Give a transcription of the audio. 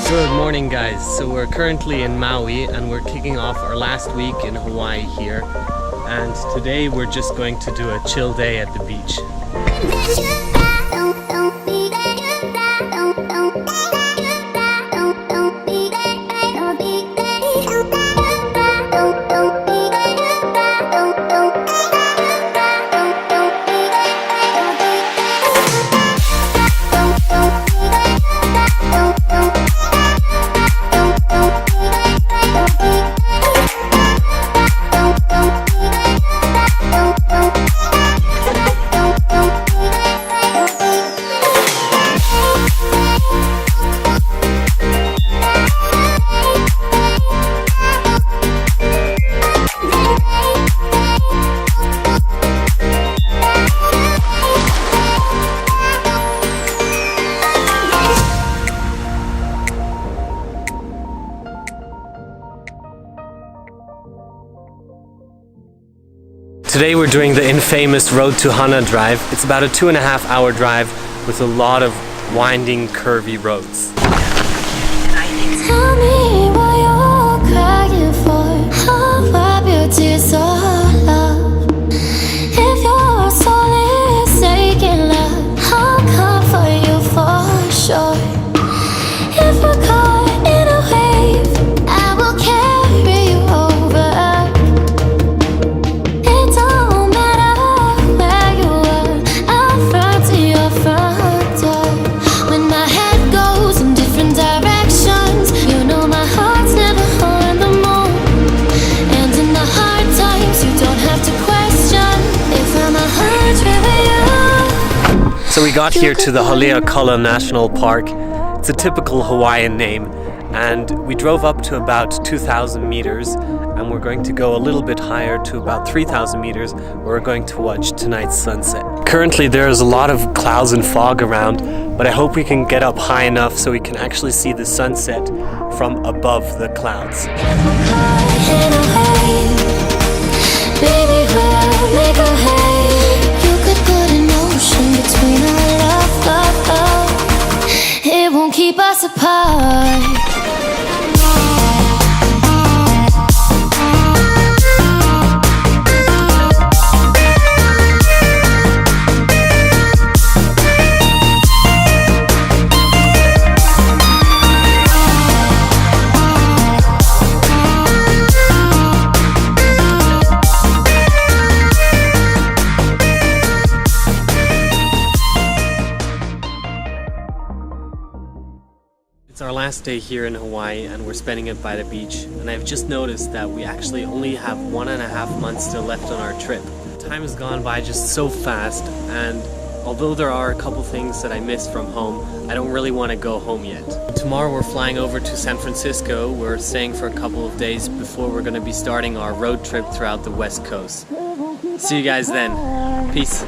Good morning guys, so we're currently in Maui and we're kicking off our last week in Hawaii here, and today we're just going to do a chill day at the beach. Today we're doing the infamous Road to Hana drive. It's about a 2.5-hour drive with a lot of winding, curvy roads. Tell me what you're crying for. I'll wipe your tears all up. If your soul is aching, love, I'll come for you for sure. If we're caught in a wave, I will carry you over. It don't matter where you are, I'll run to your front door. When my head goes in different directions, you know my heart's never on the move. And in the hard times, you don't have to question if I'm 100 with you. So we got here to the Haleakala National Park. It's a typical Hawaiian name, and we drove up to about 2,000 meters, and we're going to go a little bit higher to about 3,000 meters where we're going to watch tonight's sunset. Currently there's a lot of clouds and fog around, but I hope we can get up high enough so we can actually see the sunset from above the clouds. It won't keep us apart. It's our last day here in Hawaii and we're spending it by the beach, and I've just noticed that we actually only have 1.5 months still left on our trip. Time has gone by just so fast, and although there are a couple things that I miss from home, I don't really want to go home yet. Tomorrow we're flying over to San Francisco. We're staying for a couple of days before we're going to be starting our road trip throughout the West Coast. See you guys then. Peace.